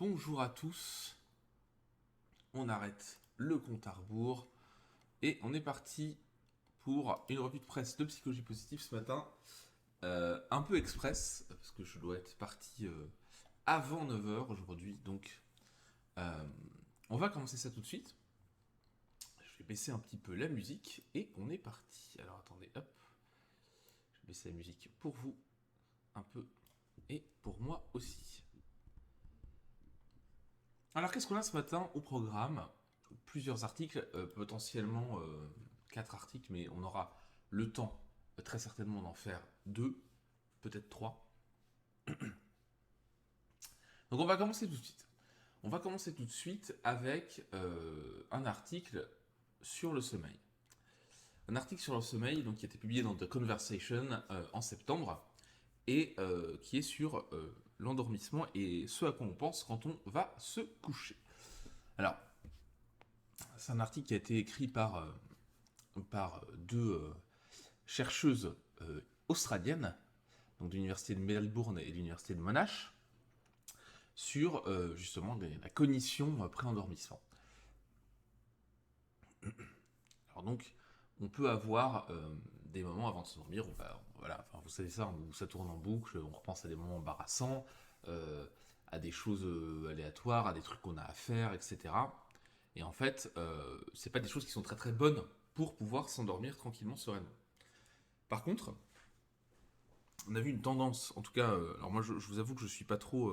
Bonjour à tous, on arrête le compte à rebours et on est parti pour une revue de presse de psychologie positive ce matin, un peu express parce que je dois être parti avant 9 heures aujourd'hui, donc euh, on va commencer ça tout de suite. Je vais baisser un petit peu la musique et on est parti. Alors attendez, hop, je vais baisser la musique pour vous un peu et pour moi aussi. Alors qu'est-ce qu'on a ce matin au programme? Plusieurs articles, potentiellement 4 articles, mais on aura le temps très certainement d'en faire 2, peut-être 3. Donc on va commencer tout de suite. On va commencer tout de suite avec un article sur le sommeil. Un article sur le sommeil donc, qui a été publié dans The Conversation en septembre et qui est sur l'endormissement et ce à quoi on pense quand on va se coucher. Alors, c'est un article qui a été écrit par deux chercheuses australiennes, donc de l'université de Melbourne et de l'université de Monash, sur justement la cognition pré-endormissement. Alors donc, on peut avoir des moments avant de s'endormir, vous savez ça, où ça tourne en boucle, on repense à des moments embarrassants, à des choses aléatoires, à des trucs qu'on a à faire, etc. Et en fait, c'est pas des choses qui sont très très bonnes pour pouvoir s'endormir tranquillement, sereinement. Par contre, on a vu une tendance, en tout cas, alors moi je vous avoue que je suis pas trop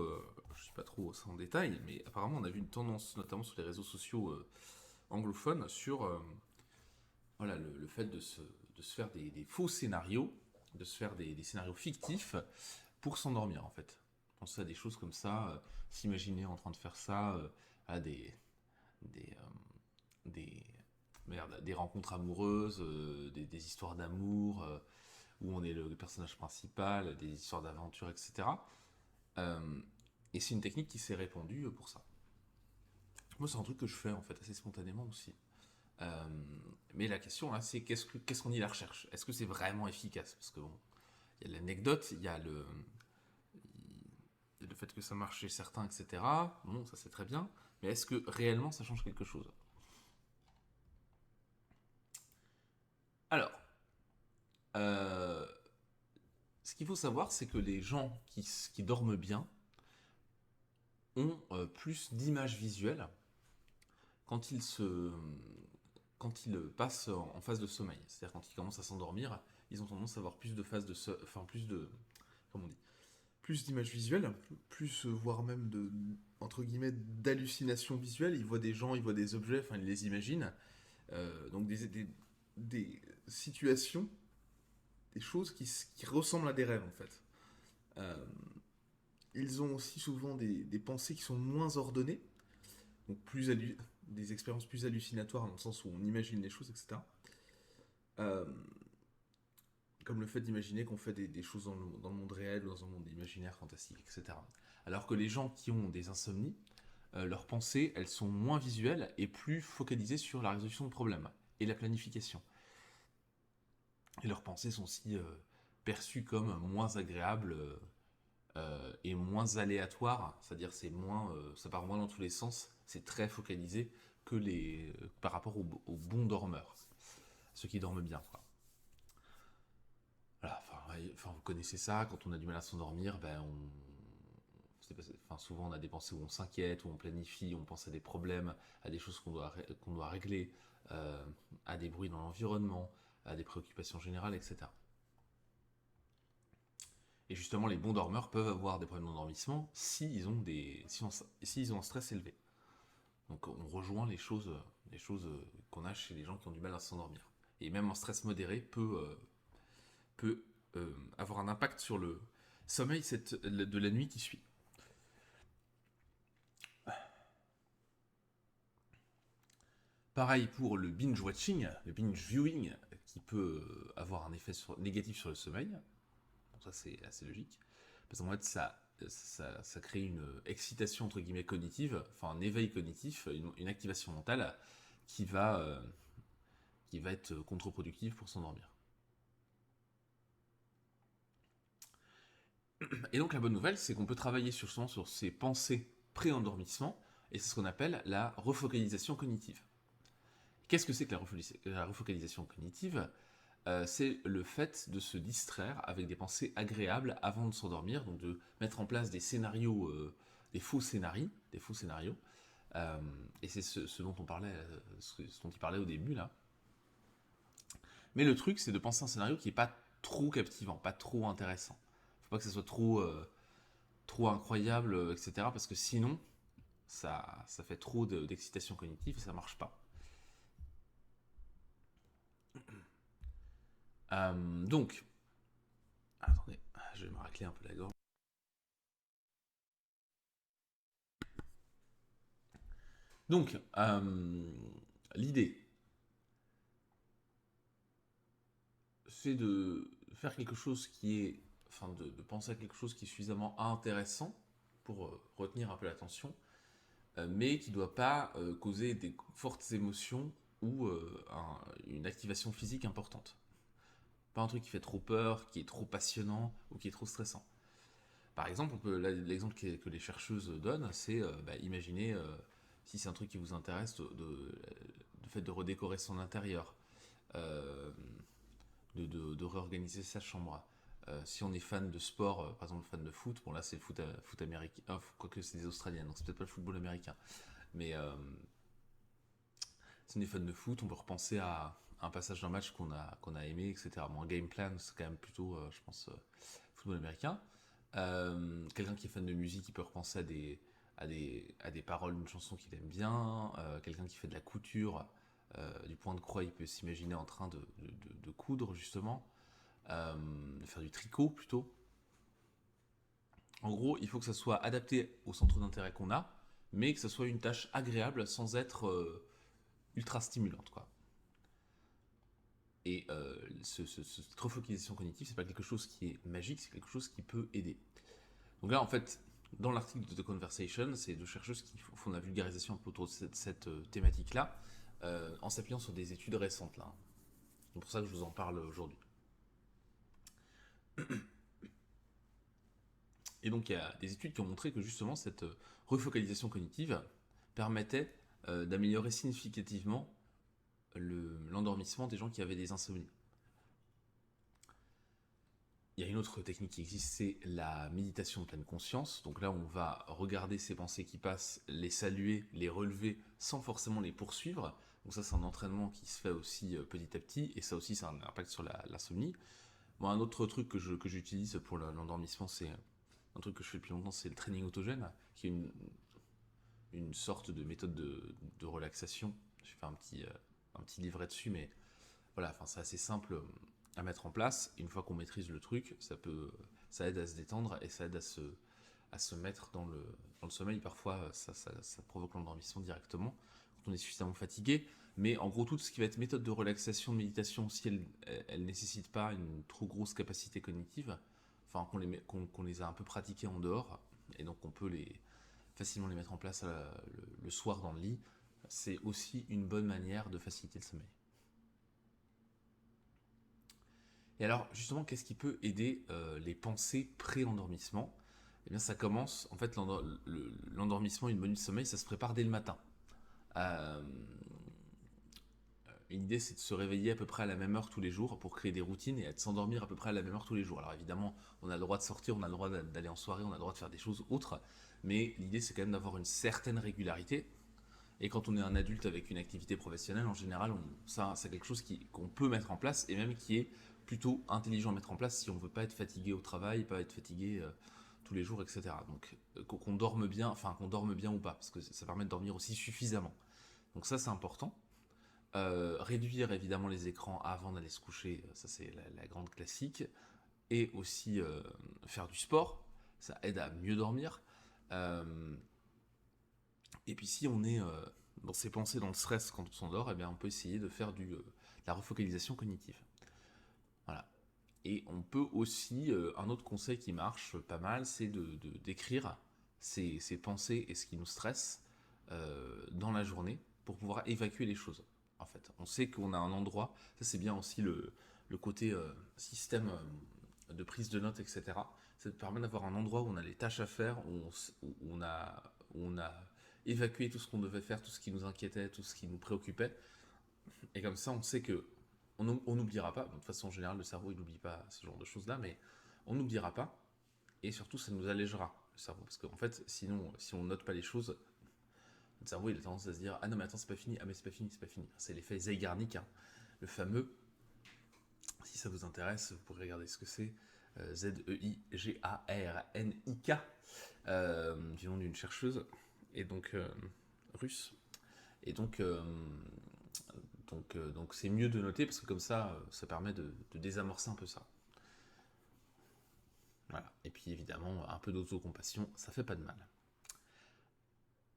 ça en détail, mais apparemment on a vu une tendance, notamment sur les réseaux sociaux anglophones, sur voilà, le fait de se faire des faux scénarios, de se faire des scénarios fictifs pour s'endormir en fait. Penser à des choses comme ça, s'imaginer en train de faire ça, à des, des, des rencontres amoureuses, des histoires d'amour, où on est le personnage principal, des histoires d'aventure, etc. Euh, et c'est une technique qui s'est répandue pour ça. Moi, c'est un truc que je fais en fait assez spontanément aussi. Euh, mais la question là, c'est qu'est-ce qu'on dit la recherche? Est-ce que c'est vraiment efficace? Parce que bon, il y a l'anecdote, il y a le fait que ça marche chez certains, etc. Bon, ça c'est très bien. Mais est-ce que réellement ça change quelque chose? Alors, euh, ce qu'il faut savoir, c'est que les gens qui dorment bien ont plus d'images visuelles quand ils se quand ils passent en phase de sommeil. C'est-à-dire quand ils commencent à s'endormir, ils ont tendance à avoir plus de phases enfin plus de comment on dit, plus d'images visuelles, plus voire même de entre guillemets d'hallucinations visuelles. Ils voient des gens, ils voient des objets, enfin ils les imaginent. Donc des situations, des choses qui ressemblent à des rêves en fait. Euh, ils ont aussi souvent des pensées qui sont moins ordonnées, donc des expériences plus hallucinatoires dans le sens où on imagine les choses, etc. Euh, Comme le fait d'imaginer qu'on fait des choses dans le monde réel ou dans un monde imaginaire, fantastique, etc. Alors que les gens qui ont des insomnies, leurs pensées, elles sont moins visuelles et plus focalisées sur la résolution de problèmes et la planification. Et leurs pensées sont aussi perçues comme moins agréables et moins aléatoires, c'est-à-dire ça part moins dans tous les sens, c'est très focalisé par rapport aux bons dormeurs, ceux qui dorment bien, quoi. Voilà, enfin, ouais, enfin, vous connaissez ça, quand on a du mal à s'endormir, enfin, souvent on a des pensées où on s'inquiète, où on planifie, on pense à des problèmes, à des choses qu'on doit régler, euh, à des bruits dans l'environnement, à des préoccupations générales, etc. Et justement, les bons dormeurs peuvent avoir des problèmes d'endormissement s'ils ont un stress élevé. Donc on rejoint les choses qu'on a chez les gens qui ont du mal à s'endormir. Et même un stress modéré peut avoir un impact sur le sommeil de la nuit qui suit. Pareil pour le binge watching, le binge viewing, qui peut avoir un effet négatif sur le sommeil. Bon, ça c'est assez logique. Parce qu'en fait, ça crée une excitation entre guillemets cognitive, enfin un éveil cognitif, une activation mentale qui va, euh, qui va être contre-productive pour s'endormir. Et donc la bonne nouvelle, c'est qu'on peut travailler sur ces pensées pré-endormissement, et c'est ce qu'on appelle la refocalisation cognitive. Qu'est-ce que c'est que la refocalisation cognitive? C'est le fait de se distraire avec des pensées agréables avant de s'endormir, donc de mettre en place des scénarios, des faux scénarios, et c'est ce dont on parlait, ce dont il parlait au début là. Mais le truc, c'est de penser un scénario qui n'est pas trop captivant, pas trop intéressant. Faut pas que ça soit trop incroyable, etc. Parce que sinon, ça fait trop d'excitation cognitive et ça marche pas. Donc, attendez, je vais me racler un peu la gorge. Donc, l'idée, c'est de faire quelque chose qui est, enfin, de penser à quelque chose qui est suffisamment intéressant pour retenir un peu l'attention, mais qui ne doit pas causer des fortes émotions ou une activation physique importante. Pas un truc qui fait trop peur, qui est trop passionnant ou qui est trop stressant. Par exemple, l'exemple que les chercheuses donnent, c'est imaginez si c'est un truc qui vous intéresse, de fait de redécorer son intérieur, euh, de réorganiser sa chambre. Si on est fan de sport, par exemple fan de foot, bon là c'est le foot américain, quoique c'est des Australiennes, donc c'est peut-être pas le football américain, mais si on est fan de foot, on peut repenser à un passage d'un match qu'on a aimé, etc. Bon, un game plan, c'est quand même plutôt, je pense, football américain. Quelqu'un qui est fan de musique, il peut repenser à des paroles d'une chanson qu'il aime bien. Quelqu'un qui fait de la couture, du point de croix, il peut s'imaginer en train de coudre, justement. De faire du tricot, plutôt. En gros, il faut que ça soit adapté au centre d'intérêt qu'on a, mais que ça soit une tâche agréable sans être ultra stimulante, quoi. Et cette refocalisation cognitive, c'est pas quelque chose qui est magique, c'est quelque chose qui peut aider. Donc là, en fait, dans l'article de The Conversation, c'est deux chercheuses qui font de la vulgarisation un peu autour de cette thématique-là, en s'appuyant sur des études récentes, là. C'est pour ça que je vous en parle aujourd'hui. Et donc, il y a des études qui ont montré que justement, cette refocalisation cognitive permettait d'améliorer significativement l'endormissement des gens qui avaient des insomnies. Il y a une autre technique qui existe, c'est la méditation de pleine conscience. Donc là, on va regarder ces pensées qui passent, les saluer, les relever, sans forcément les poursuivre. Donc ça, c'est un entraînement qui se fait aussi petit à petit, et ça aussi, ça a un impact sur l'insomnie. Bon, un autre truc que j'utilise pour l'endormissement, c'est un truc que je fais depuis longtemps, c'est le training autogène, qui est une sorte de méthode de relaxation. J'ai fait un petit livret dessus, mais voilà, enfin, c'est assez simple à mettre en place. Une fois qu'on maîtrise le truc, ça aide à se détendre et ça aide à se mettre dans le sommeil. Parfois, ça provoque l'endormissement directement quand on est suffisamment fatigué. Mais en gros, tout ce qui va être méthode de relaxation, de méditation, si elle nécessite pas une trop grosse capacité cognitive, enfin qu'on les a un peu pratiquées en dehors, et donc on peut facilement les mettre en place le soir dans le lit, c'est aussi une bonne manière de faciliter le sommeil. Et alors, justement, qu'est-ce qui peut aider les pensées pré-endormissement? Eh bien, ça commence, en fait, l'endormissement, une bonne nuit de sommeil, ça se prépare dès le matin. Euh, une idée, c'est de se réveiller à peu près à la même heure tous les jours pour créer des routines et de s'endormir à peu près à la même heure tous les jours. Alors évidemment, on a le droit de sortir, on a le droit d'aller en soirée, on a le droit de faire des choses autres, mais l'idée, c'est quand même d'avoir une certaine régularité. Et quand on est un adulte avec une activité professionnelle, en général, ça, c'est quelque chose qu'on peut mettre en place et même qui est plutôt intelligent à mettre en place si on ne veut pas être fatigué au travail, pas être fatigué tous les jours, etc. Donc qu'on dorme bien, enfin qu'on dorme bien ou pas, parce que ça permet de dormir aussi suffisamment. Donc ça, c'est important. Réduire évidemment les écrans avant d'aller se coucher, ça c'est la grande classique. Et aussi faire du sport, ça aide à mieux dormir. Et puis si on est dans ses pensées, dans le stress quand on s'endort, eh bien on peut essayer de faire de la refocalisation cognitive. Voilà. Et on peut aussi, un autre conseil qui marche pas mal, c'est d'écrire ses pensées et ce qui nous stresse dans la journée pour pouvoir évacuer les choses. En fait, on sait qu'on a un endroit, ça c'est bien aussi le côté système de prise de notes, etc. Ça te permet d'avoir un endroit où on a les tâches à faire, où on a où on a évacué tout ce qu'on devait faire, tout ce qui nous inquiétait, tout ce qui nous préoccupait. Et comme ça, on sait que on n'oubliera pas. De toute façon, en général, le cerveau, il n'oublie pas ce genre de choses-là, mais on n'oubliera pas. Et surtout, ça nous allégera, le cerveau. Parce qu'en fait, sinon, si on note pas les choses, notre cerveau, il a tendance à se dire: ah non, mais attends, c'est pas fini. Ah, mais c'est pas fini, c'est pas fini. C'est l'effet Zeigarnik, hein, le fameux. Si ça vous intéresse, vous pourrez regarder ce que c'est. Zeigarnik, du nom d'une chercheuse, et donc russe. Et donc c'est mieux de noter parce que comme ça permet de désamorcer un peu ça. Voilà. Et puis évidemment, un peu d'autocompassion, ça fait pas de mal.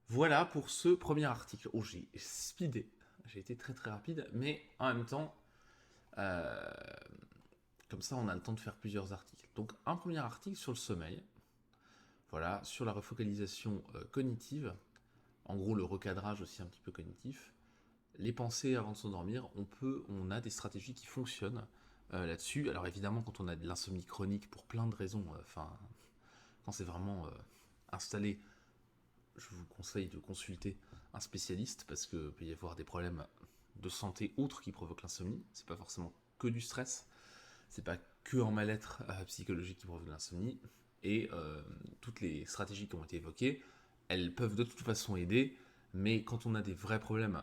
Voilà pour ce premier article. Oh, j'ai speedé. J'ai été très très rapide, mais en même temps, euh, comme ça, on a le temps de faire plusieurs articles. Donc, un premier article sur le sommeil. Voilà, sur la refocalisation cognitive. En gros, le recadrage aussi un petit peu cognitif. Les pensées avant de s'endormir, on a des stratégies qui fonctionnent là-dessus. Alors évidemment, quand on a de l'insomnie chronique pour plein de raisons, quand c'est vraiment installé, je vous conseille de consulter un spécialiste parce qu'il peut y avoir des problèmes de santé autres qui provoquent l'insomnie. C'est pas forcément que du stress, c'est pas que un mal-être psychologique qui provoque l'insomnie. Et toutes les stratégies qui ont été évoquées, elles peuvent de toute façon aider, mais quand on a des vrais problèmes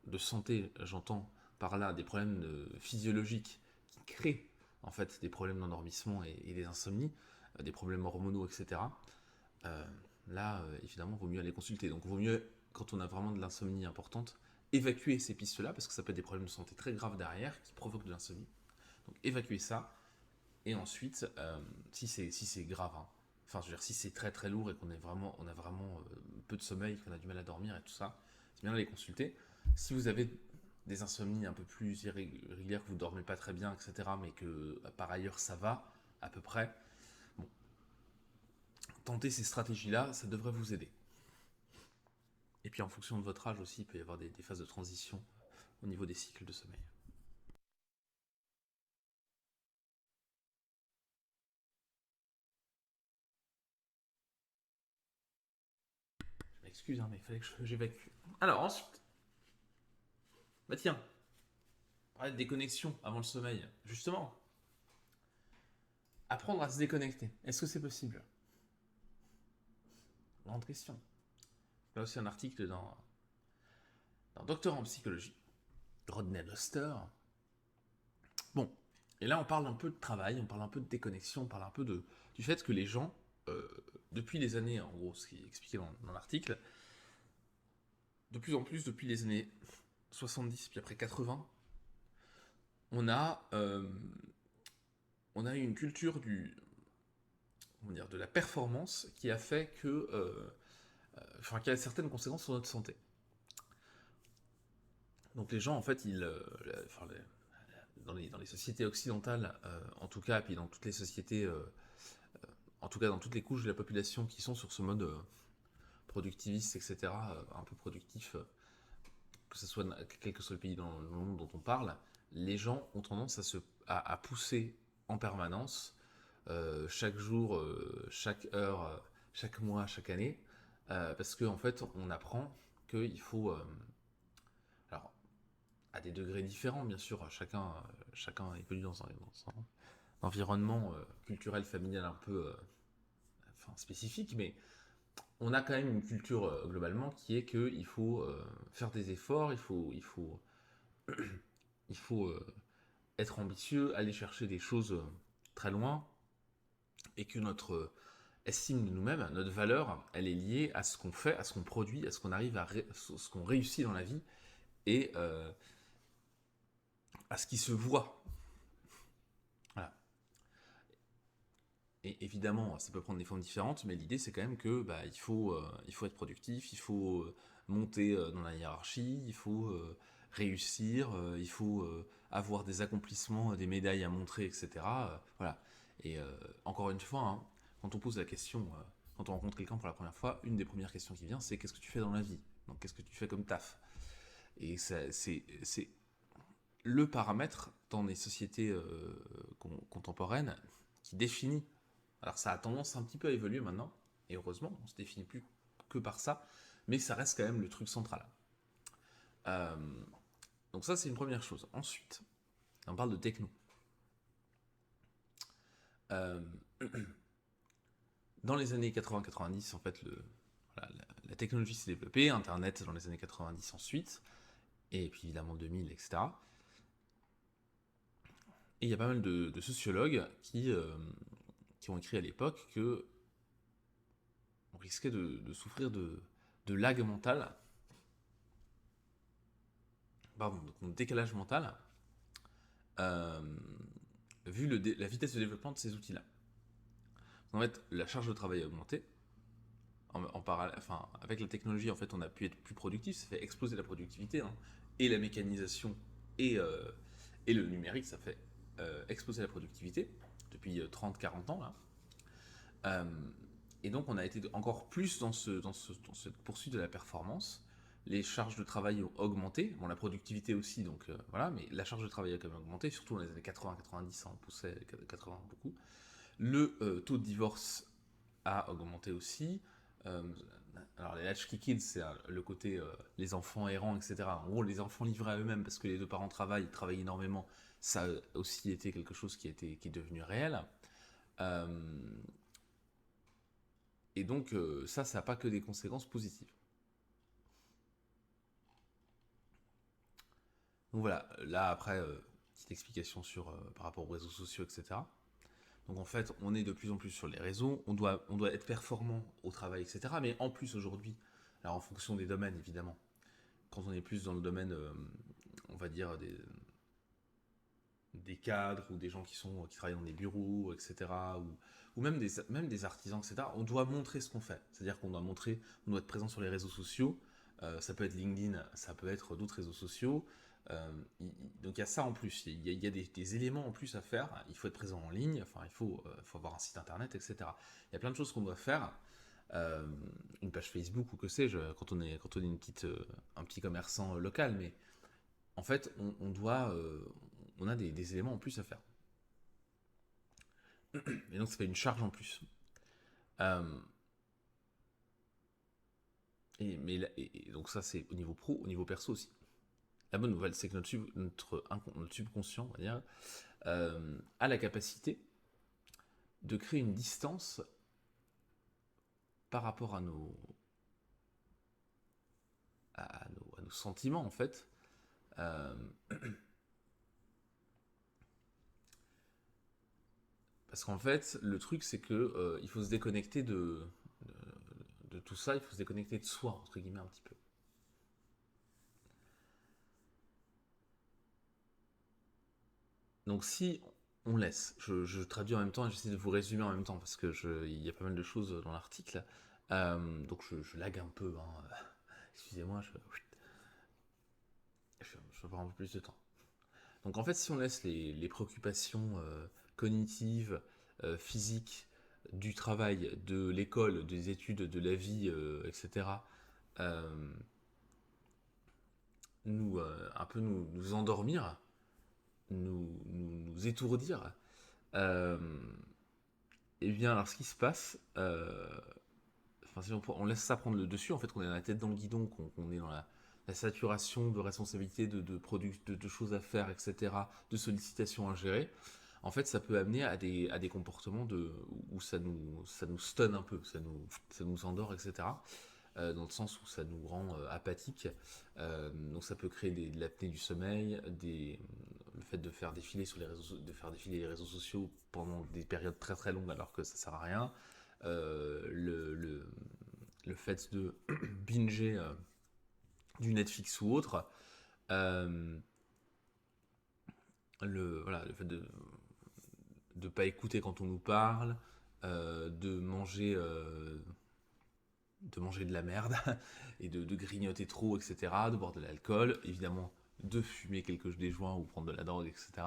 de santé, j'entends par là des problèmes physiologiques qui créent en fait des problèmes d'endormissement et des insomnies, des problèmes hormonaux, etc. Là, évidemment, il vaut mieux aller consulter. Donc, il vaut mieux, quand on a vraiment de l'insomnie importante, évacuer ces pistes-là, parce que ça peut être des problèmes de santé très graves derrière qui provoquent de l'insomnie. Donc, évacuer ça, et ensuite, si c'est grave, hein, enfin, je veux dire, si c'est très très lourd et on a vraiment peu de sommeil, qu'on a du mal à dormir et tout ça, c'est bien d'aller consulter. Si vous avez des insomnies un peu plus irrégulières, que vous dormez pas très bien, etc., mais que par ailleurs ça va à peu près, bon, tentez ces stratégies-là, ça devrait vous aider. Et puis en fonction de votre âge aussi, il peut y avoir des phases de transition au niveau des cycles de sommeil. Je m'excuse, hein, mais il fallait que j'évacue. Alors ensuite, bah tiens, on parlait de déconnexion avant le sommeil. Justement, apprendre à se déconnecter. Est-ce que c'est possible? Grande question. Là aussi un article d'un docteur en psychologie, Rodney Luster. Bon, et là on parle un peu de travail, on parle un peu de déconnexion, on parle un peu du fait que les gens, depuis les années, en gros, ce qui est expliqué dans l'article, de plus en plus depuis les années 70 puis après 80, on a, euh, on a eu une culture de la performance qui a fait que, qui a certaines conséquences sur notre santé. Donc les gens, en fait, dans les sociétés occidentales, en tout cas, puis dans toutes les sociétés, en tout cas dans toutes les couches de la population qui sont sur ce mode productiviste, etc., un peu productif, que ce soit quel que soit le pays dans le monde dont on parle, les gens ont tendance à pousser en permanence, chaque jour, chaque heure, chaque mois, chaque année, parce qu'en fait, on apprend qu'il faut, alors à des degrés différents, bien sûr, chacun évolue dans un environnement culturel, familial un peu spécifique, mais on a quand même une culture globalement qui est qu'il faut faire des efforts, il faut être ambitieux, aller chercher des choses très loin, et que notre estime de nous-mêmes, notre valeur, elle est liée à ce qu'on fait, à ce qu'on produit, à ce qu'on arrive ce qu'on réussit dans la vie, et à ce qui se voit. Voilà. Et évidemment, ça peut prendre des formes différentes, mais l'idée c'est quand même que il faut être productif, il faut monter dans la hiérarchie, il faut réussir, il faut avoir des accomplissements, des médailles à montrer, etc. Voilà. Et encore une fois, hein, quand on pose la question, quand on rencontre quelqu'un pour la première fois, une des premières questions qui vient, c'est qu'est-ce que tu fais dans la vie? Donc qu'est-ce que tu fais comme taf? Et c'est le paramètre dans les sociétés contemporaines qui définit. Alors ça a tendance un petit peu à évoluer maintenant, et heureusement, on se définit plus que par ça, mais ça reste quand même le truc central. Donc ça, c'est une première chose. Ensuite, on parle de techno. Dans les années 80-90, en fait, la technologie s'est développée, Internet dans les années 90 ensuite, et puis évidemment 2000, etc. Et il y a pas mal de sociologues qui ont écrit à l'époque que on risquait de souffrir de lag mental, pardon, de décalage mental, vu la vitesse de développement de ces outils-là. En fait, la charge de travail a augmenté. En parallèle, enfin, avec la technologie, en fait, on a pu être plus productif, ça fait exploser la productivité, hein. Et la mécanisation et le numérique, ça fait exploser la productivité depuis 30-40 ans, là. Et donc, on a été encore plus dans cette poursuite de la performance. Les charges de travail ont augmenté, bon, la productivité aussi, donc voilà, mais la charge de travail a quand même augmenté, surtout dans les années 80-90, on poussait 80 beaucoup. Le taux de divorce a augmenté aussi. Alors les latchkey kids, c'est le côté les enfants errants, etc. En gros, les enfants livrés à eux-mêmes parce que les deux parents travaillent énormément, ça a aussi été quelque chose qui est devenu réel. Et donc ça n'a pas que des conséquences positives. Donc voilà, là après, petite explication par rapport aux réseaux sociaux, etc. Donc en fait, on est de plus en plus sur les réseaux, on doit être performant au travail, etc. Mais en plus aujourd'hui, alors en fonction des domaines évidemment, quand on est plus dans le domaine, on va dire, des cadres ou des gens qui travaillent dans des bureaux, etc. Ou même des artisans, etc. On doit montrer ce qu'on fait. C'est-à-dire qu'on doit être présent sur les réseaux sociaux. Ça peut être LinkedIn, ça peut être d'autres réseaux sociaux. Donc il y a ça en plus, il y a des éléments en plus à faire, il faut être présent en ligne, enfin il faut avoir un site internet, etc. Il y a plein de choses qu'on doit faire, une page Facebook ou que sais-je, quand on est un petit commerçant local, mais en fait on a des éléments en plus à faire. Et donc ça fait une charge en plus. Et donc ça c'est au niveau pro, au niveau perso aussi. La bonne nouvelle, c'est que notre subconscient, on va dire, a la capacité de créer une distance par rapport à nos sentiments, en fait. Parce qu'en fait, le truc, c'est que il faut se déconnecter de tout ça, il faut se déconnecter de soi, entre guillemets, un petit peu. Donc si on laisse, je traduis en même temps et j'essaie de vous résumer en même temps parce que il y a pas mal de choses dans l'article. Donc je lag un peu, hein. Excusez-moi, je vais prendre un peu plus de temps. Donc en fait, si on laisse les préoccupations cognitives, physiques, du travail, de l'école, des études, de la vie, etc., un peu nous endormir, nous étourdir, et bien alors ce qui se passe, si on laisse ça prendre le dessus, en fait qu'on est la tête dans le guidon, qu'on est dans la saturation de responsabilités, de choses à faire, etc., de sollicitations à gérer, en fait ça peut amener à des comportements où ça nous stun un peu, ça nous endort, etc., dans le sens où ça nous rend apathiques. Donc ça peut créer de l'apnée du sommeil, le fait de faire défiler les réseaux sociaux pendant des périodes très très longues alors que ça sert à rien. Le fait de binger du Netflix ou autre. Le fait de ne pas écouter quand on nous parle, de manger de la merde et de grignoter trop, etc., de boire de l'alcool, évidemment de fumer des joints ou prendre de la drogue, etc.,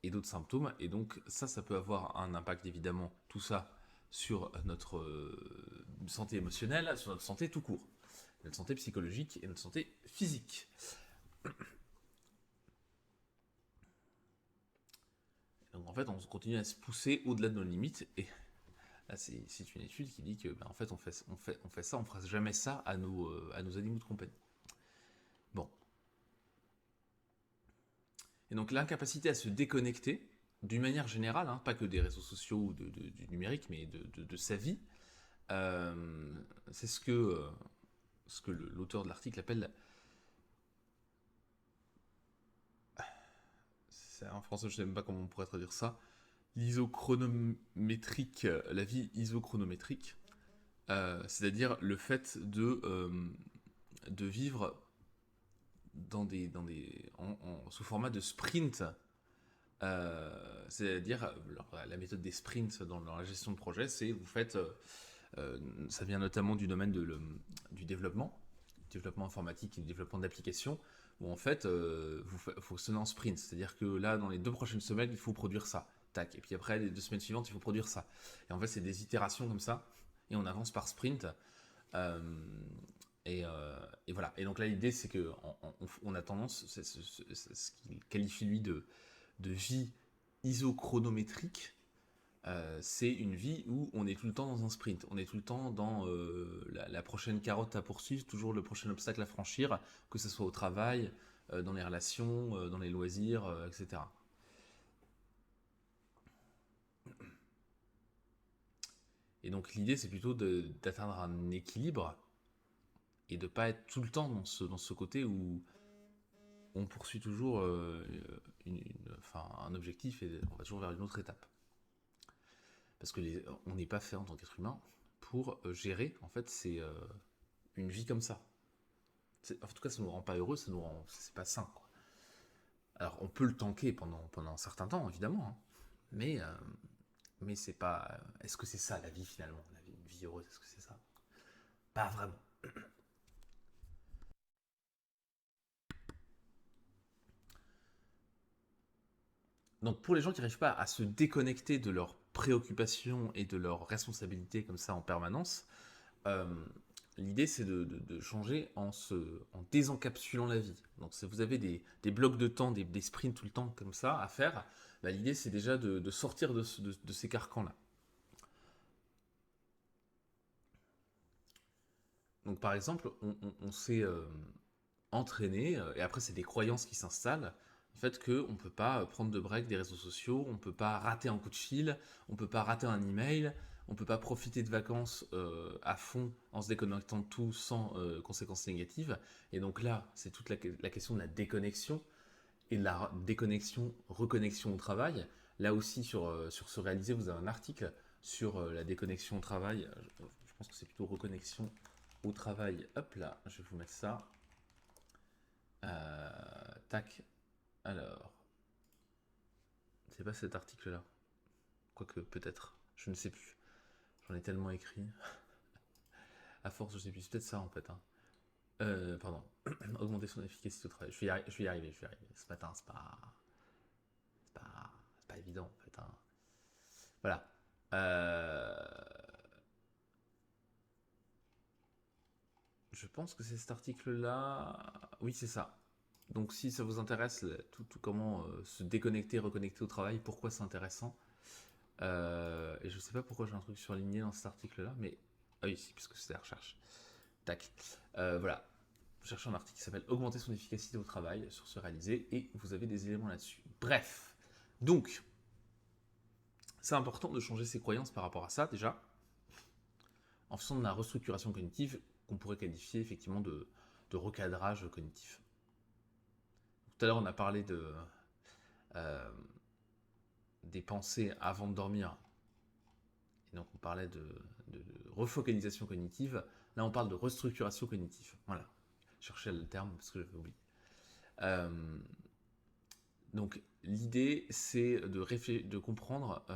et d'autres symptômes. Et donc ça peut avoir un impact, évidemment, tout ça, sur notre santé émotionnelle, sur notre santé tout court, notre santé psychologique et notre santé physique. Donc en fait, on continue à se pousser au-delà de nos limites, et Là, c'est une étude qui dit que, ben, en fait, on fait ça, on fera jamais ça à nos animaux de compagnie. Bon. Et donc l'incapacité à se déconnecter, d'une manière générale, hein, pas que des réseaux sociaux ou du numérique, mais de sa vie, c'est ce que l'auteur de l'article appelle, en français je ne sais même pas comment on pourrait traduire ça, l'isochronométrique, la vie isochronométrique, c'est-à-dire le fait de vivre sous format de sprint. C'est-à-dire, la méthode des sprints dans la gestion de projet, c'est vous faites, ça vient notamment du domaine du développement informatique et du développement d'applications, où en fait, vous fonctionnez en sprint. C'est-à-dire que là, dans les 2 prochaines semaines, il faut produire ça. Tac. Et puis après, les 2 semaines suivantes, il faut produire ça. Et en fait, c'est des itérations comme ça, et on avance par sprint. Euh, et voilà. Et donc là, l'idée, c'est que on a tendance, c'est ce qu'il qualifie lui de vie isochronométrique, c'est une vie où on est tout le temps dans un sprint, on est tout le temps dans la prochaine carotte à poursuivre, toujours le prochain obstacle à franchir, que ce soit au travail, dans les relations, dans les loisirs, etc. Et donc l'idée, c'est plutôt d'atteindre un équilibre et de pas être tout le temps dans ce côté où on poursuit toujours enfin, un objectif et on va toujours vers une autre étape. Parce que on n'est pas fait en tant qu'être humain pour gérer, en fait, une vie comme ça. En tout cas, ça nous rend pas heureux, c'est pas sain, quoi. Alors, on peut le tanker pendant un certain temps, évidemment, hein, mais c'est pas. Est-ce que c'est ça la vie finalement, une vie heureuse, est-ce que c'est ça? Pas vraiment. Donc, pour les gens qui n'arrivent pas à se déconnecter de leurs préoccupations et de leurs responsabilités comme ça en permanence, euh, l'idée, c'est de changer en désencapsulant la vie. Donc, si vous avez des blocs de temps, des sprints tout le temps comme ça à faire, bah, l'idée, c'est déjà de sortir de ces carcans-là. Donc, par exemple, on s'est entraîné, et après, c'est des croyances qui s'installent. Le fait qu'on ne peut pas prendre de break des réseaux sociaux, on ne peut pas rater un coup de fil, on ne peut pas rater un email, on ne peut pas profiter de vacances à fond en se déconnectant de tout sans conséquences négatives. Et donc là, c'est toute la question de la déconnexion et de la déconnexion, reconnexion au travail. Là aussi, sur Se Réaliser, vous avez un article sur la déconnexion au travail. Je pense que c'est plutôt reconnexion au travail. Hop là, je vais vous mettre ça. Tac. Alors, c'est pas cet article-là. Quoique, peut-être. Je ne sais plus. J'en ai tellement écrit. À force, je sais plus. C'est peut-être ça, en fait, hein. Pardon. Augmenter son efficacité au travail. Je vais y arriver. Ce matin, c'est pas évident, en fait, hein. Voilà. Je pense que c'est cet article-là. Oui, c'est ça. Donc, si ça vous intéresse, tout comment se déconnecter, reconnecter au travail, pourquoi c'est intéressant. Et je sais pas pourquoi j'ai un truc surligné dans cet article-là, mais. Ah oui, si, puisque c'est la recherche. Tac. Voilà. Cherchez un article qui s'appelle Augmenter son efficacité au travail sur Se Réaliser, et vous avez des éléments là-dessus. Bref. Donc, c'est important de changer ses croyances par rapport à ça, déjà, en faisant de la restructuration cognitive qu'on pourrait qualifier effectivement de recadrage cognitif. Tout à l'heure, on a parlé euh, des pensées avant de dormir. Et donc, on parlait de refocalisation cognitive. Là, on parle de restructuration cognitive. Voilà. Je cherchais le terme parce que j'avais oublié. Euh, donc, l'idée, c'est de comprendre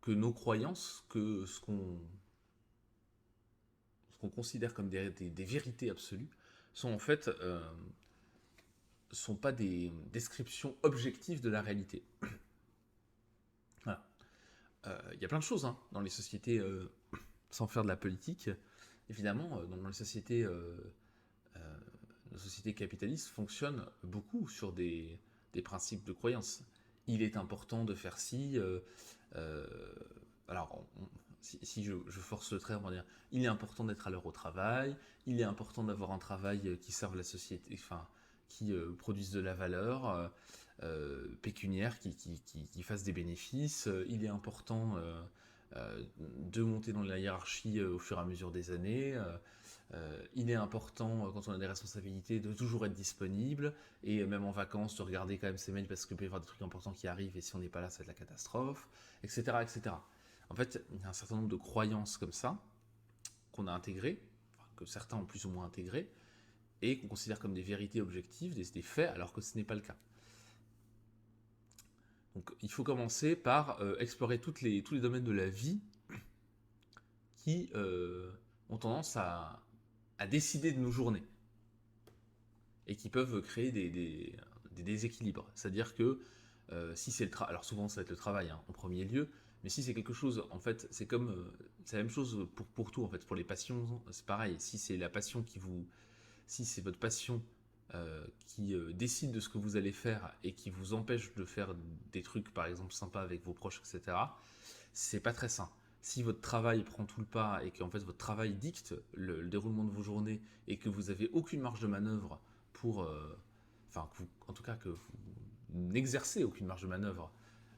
que nos croyances, que ce qu'on considère comme des vérités absolues, sont en fait sont pas des descriptions objectives de la réalité. Voilà. Il y a plein de choses hein, dans les sociétés, sans faire de la politique, évidemment, dans les sociétés, nos sociétés capitalistes fonctionnent beaucoup sur des principes de croyance. Il est important de faire ci. Euh, alors, si je force le trait, on va dire, il est important d'être à l'heure au travail, il est important d'avoir un travail qui serve la société, enfin, qui produise de la valeur pécuniaire, qui fasse des bénéfices. Il est important de monter dans la hiérarchie au fur et à mesure des années. Il est important, quand on a des responsabilités, de toujours être disponible, et même en vacances, de regarder quand même ses mails parce qu'il peut y avoir des trucs importants qui arrivent, et si on n'est pas là, ça va être la catastrophe, etc., etc. En fait, il y a un certain nombre de croyances comme ça qu'on a intégrées, enfin, que certains ont plus ou moins intégrées, et qu'on considère comme des vérités objectives, des faits, alors que ce n'est pas le cas. Donc il faut commencer par explorer tous les domaines de la vie qui ont tendance à décider de nos journées et qui peuvent créer des déséquilibres. C'est-à-dire que si c'est le travail, alors souvent ça va être le travail hein, en premier lieu, mais si c'est quelque chose, en fait, c'est comme, c'est la même chose pour tout en fait, pour les passions, c'est pareil. Si c'est la passion si c'est votre passion qui décide de ce que vous allez faire et qui vous empêche de faire des trucs, par exemple, sympas avec vos proches, etc., c'est pas très sain. Si votre travail prend tout le pas et que en fait votre travail dicte le déroulement de vos journées et que vous avez aucune marge de manœuvre pour, enfin, en tout cas que vous n'exercez aucune marge de manœuvre,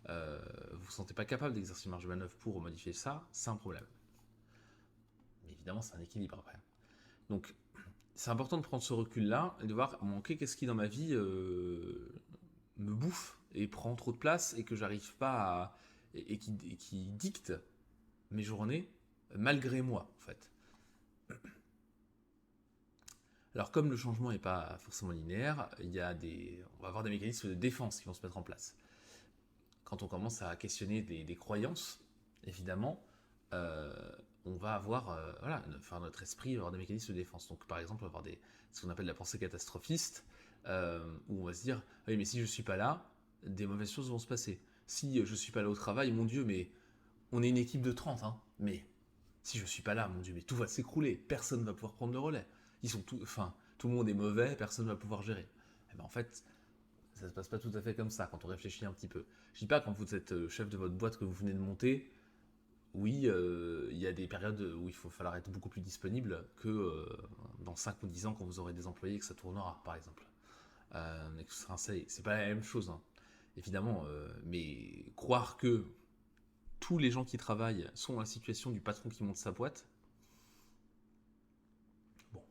vous ne vous sentez pas capable d'exercer une marge de manœuvre pour modifier ça, c'est un problème. Mais évidemment, c'est un équilibre après. Donc, c'est important de prendre ce recul-là et de voir, ok, qu'est-ce qui dans ma vie me bouffe et prend trop de place et que j'arrive pas à. Et qui dicte mes journées malgré moi, en fait. Alors, comme le changement n'est pas forcément linéaire, on va avoir des mécanismes de défense qui vont se mettre en place. Quand on commence à questionner des croyances, évidemment, euh, on va avoir, voilà, enfin, notre esprit va avoir des mécanismes de défense. Donc, par exemple, on va avoir ce qu'on appelle la pensée catastrophiste, où on va se dire, ah oui, mais si je suis pas là, des mauvaises choses vont se passer. Si je suis pas là au travail, mon Dieu, mais on est une équipe de 30, hein, mais si je suis pas là, mon Dieu, mais tout va s'écrouler, personne ne va pouvoir prendre le relais. Enfin, tout le monde est mauvais, personne ne va pouvoir gérer. Et ben en fait, ça se passe pas tout à fait comme ça quand on réfléchit un petit peu. Je dis pas quand vous êtes chef de votre boîte que vous venez de monter, oui, il y a des périodes où il faut falloir être beaucoup plus disponible que dans 5 ou 10 ans quand vous aurez des employés et que ça tournera, par exemple. Et que ce sera installé. C'est pas la même chose, hein, évidemment, mais croire que tous les gens qui travaillent sont dans la situation du patron qui monte sa boîte, bon,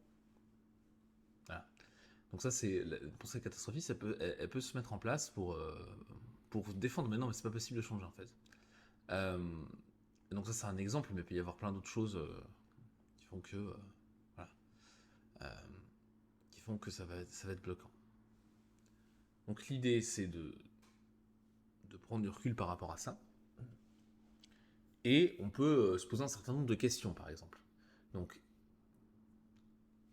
voilà. Donc ça, c'est pour cette catastrophie, elle peut se mettre en place pour vous défendre. Mais non, mais c'est pas possible de changer en fait. Donc ça, c'est un exemple, mais il peut y avoir plein d'autres choses qui font que, voilà, euh, qui font que ça va être bloquant. Donc l'idée, c'est de prendre du recul par rapport à ça. Et on peut se poser un certain nombre de questions, par exemple. Donc,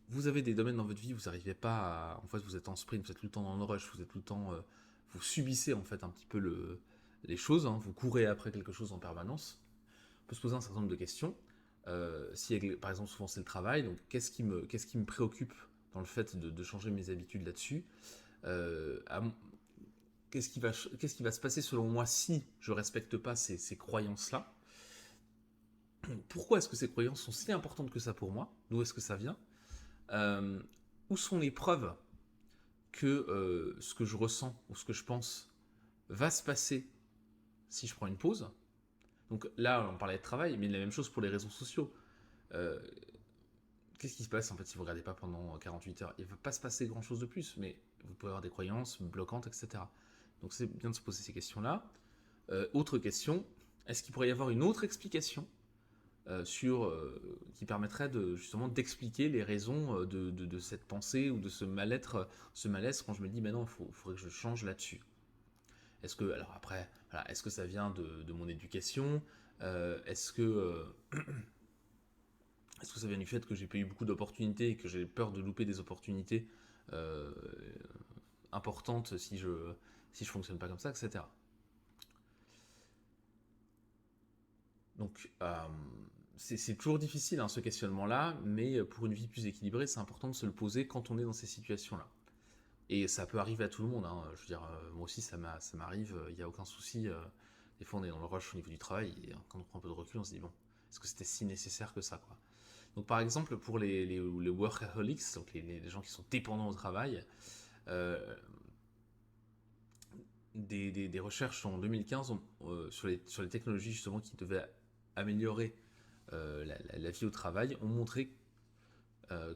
vous avez des domaines dans votre vie où vous n'arrivez pas à. En fait, vous êtes en sprint, vous êtes tout le temps dans le rush, vous êtes tout le temps. Vous subissez en fait un petit peu les choses, hein, vous courez après quelque chose en permanence. On peut se poser un certain nombre de questions. Si, par exemple, souvent c'est le travail, donc qu'est-ce qui me préoccupe dans le fait de changer mes habitudes là-dessus qu'est-ce qui va se passer selon moi si je respecte pas ces croyances-là? Pourquoi est-ce que ces croyances sont si importantes que ça pour moi? D'où est-ce que ça vient? Où sont les preuves que ce que je ressens ou ce que je pense va se passer si je prends une pause? Donc là, on parlait de travail, mais la même chose pour les réseaux sociaux. Euh, Qu'est-ce qui se passe en fait si vous ne regardez pas pendant 48 heures? Il ne va pas se passer grand-chose de plus, mais vous pouvez avoir des croyances bloquantes, etc. Donc c'est bien de se poser ces questions-là. Autre question, est-ce qu'il pourrait y avoir une autre explication qui permettrait justement d'expliquer les raisons de cette pensée ou de ce malaise quand je me dis maintenant il faudrait que je change là-dessus. Est-ce que, alors après, voilà, est-ce que ça vient de mon éducation? Est-ce que ça vient du fait que j'ai pas eu beaucoup d'opportunités et que j'ai peur de louper des opportunités euh, importantes si je fonctionne pas comme ça, etc. Donc, c'est toujours difficile hein, ce questionnement-là, mais pour une vie plus équilibrée, c'est important de se le poser quand on est dans ces situations-là. Et ça peut arriver à tout le monde. Hein. Je veux dire, moi aussi, ça m'arrive. Il n'y a aucun souci Des fois, on est dans le rush au niveau du travail, et quand on prend un peu de recul, on se dit, bon, est-ce que c'était si nécessaire que ça, quoi. Donc, par exemple, pour les workaholics, donc les gens qui sont dépendants au travail, euh, des recherches en 2015 sur les technologies, justement, qui devaient améliorer la vie au travail, ont montré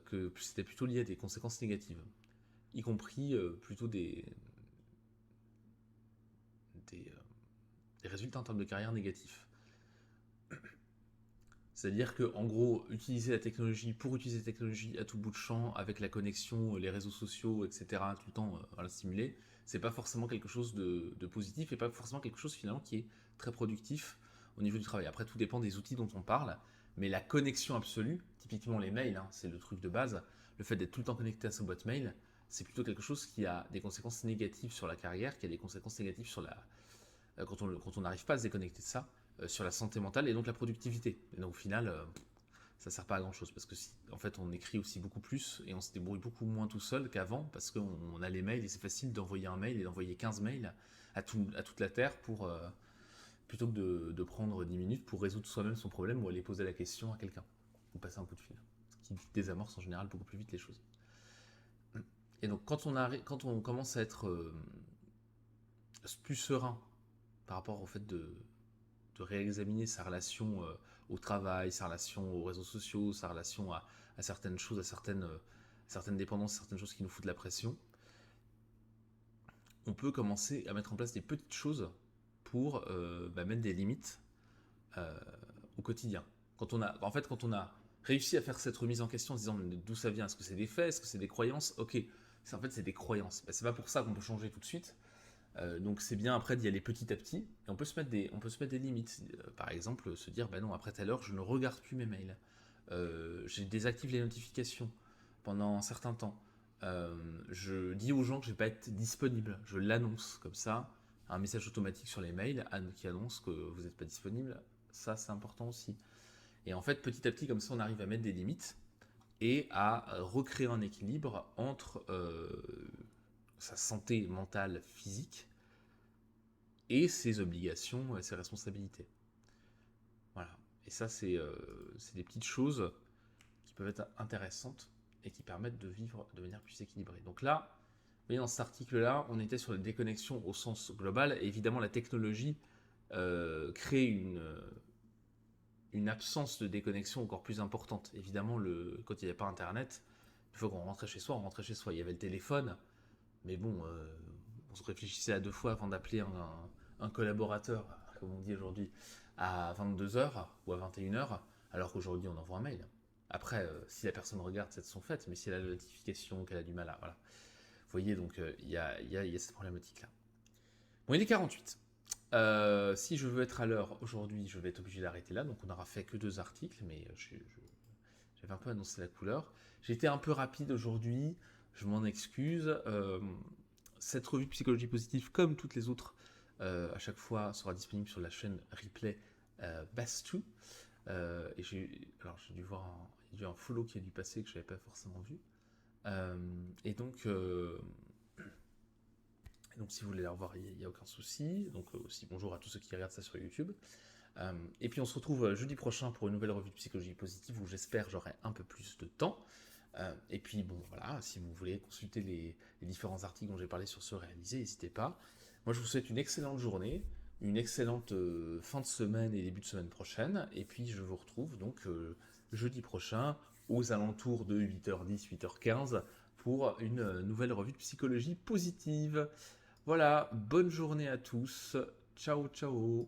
que c'était plutôt lié à des conséquences négatives, y compris plutôt des, euh, des résultats en termes de carrière négatifs. C'est-à-dire que, en gros, utiliser la technologie pour utiliser la technologie à tout bout de champ, avec la connexion, les réseaux sociaux, etc., tout le temps à la stimuler, c'est pas forcément quelque chose de positif et pas forcément quelque chose finalement qui est très productif au niveau du travail. Après, tout dépend des outils dont on parle, mais la connexion absolue, typiquement les mails, hein, c'est le truc de base, le fait d'être tout le temps connecté à sa boîte mail, c'est plutôt quelque chose qui a des conséquences négatives sur la carrière, qui a des conséquences négatives sur la, quand on n'arrive pas à se déconnecter de ça, sur la santé mentale et donc la productivité. Et donc au final, ça sert pas à grand chose parce que en fait on écrit aussi beaucoup plus et on se débrouille beaucoup moins tout seul qu'avant parce qu'on a les mails et c'est facile d'envoyer un mail et d'envoyer 15 mails à toute la Terre plutôt que de prendre 10 minutes pour résoudre soi-même son problème ou aller poser la question à quelqu'un ou passer un coup de fil. Ce qui désamorce en général beaucoup plus vite les choses. Et donc quand on commence à être plus serein par rapport au fait de réexaminer sa relation au travail, sa relation aux réseaux sociaux, sa relation à certaines choses, à certaines dépendances, certaines choses qui nous foutent la pression, on peut commencer à mettre en place des petites choses pour mettre des limites euh, au quotidien. Quand on a réussi à faire cette remise en question en se disant d'où ça vient, est-ce que c'est des faits, est-ce que c'est des croyances, ok, en fait c'est des croyances. C'est pas pour ça qu'on peut changer tout de suite. Donc c'est bien après d'y aller petit à petit, et on peut se mettre des limites. Par exemple, se dire, bah non, après telle heure, je ne regarde plus mes mails. Je désactive les notifications pendant un certain temps. Je dis aux gens que je ne vais pas être disponible. Je l'annonce comme ça, un message automatique sur les mails qui annonce que vous n'êtes pas disponible. Ça, c'est important aussi. Et en fait, petit à petit, comme ça, on arrive à mettre des limites et à recréer un équilibre entre sa santé mentale, physique, et ses obligations et ses responsabilités. Voilà. Et ça, c'est des petites choses qui peuvent être intéressantes et qui permettent de vivre de manière plus équilibrée. Donc là, vous voyez, dans cet article-là, on était sur la déconnexion au sens global. Et évidemment, la technologie crée une absence de déconnexion encore plus importante. Évidemment, quand il n'y avait pas Internet, il faut qu'on rentrait chez soi, on rentrait chez soi. Il y avait le téléphone, mais bon, on se réfléchissait à deux fois avant d'appeler un collaborateur, comme on dit aujourd'hui, à 22h ou à 21h, alors qu'aujourd'hui on envoie un mail. Après, si la personne regarde, c'est de son fait, mais si elle a la notification, qu'elle a du mal à... Voilà. Vous voyez, donc il y a cette problématique-là. Bon, il est 48. Si je veux être à l'heure aujourd'hui, je vais être obligé d'arrêter là, donc on n'aura fait que 2 articles, mais j'avais un peu annoncé la couleur. J'ai été un peu rapide aujourd'hui, je m'en excuse. Cette revue de psychologie positive, comme toutes les autres, à chaque fois sera disponible sur la chaîne replay Bastu. Et j'ai dû voir un follow qui a dû passer que je n'avais pas forcément vu. Et donc si vous voulez la revoir, il n'y a aucun souci. Donc aussi bonjour à tous ceux qui regardent ça sur YouTube. Et puis on se retrouve jeudi prochain pour une nouvelle revue de psychologie positive où j'espère j'aurai un peu plus de temps. Et puis bon voilà, si vous voulez consulter les différents articles dont j'ai parlé sur ce réalisé, n'hésitez pas. Moi je vous souhaite une excellente journée, une excellente fin de semaine et début de semaine prochaine. Et puis je vous retrouve donc jeudi prochain aux alentours de 8h10, 8h15 pour une nouvelle revue de psychologie positive. Voilà, bonne journée à tous. Ciao ciao.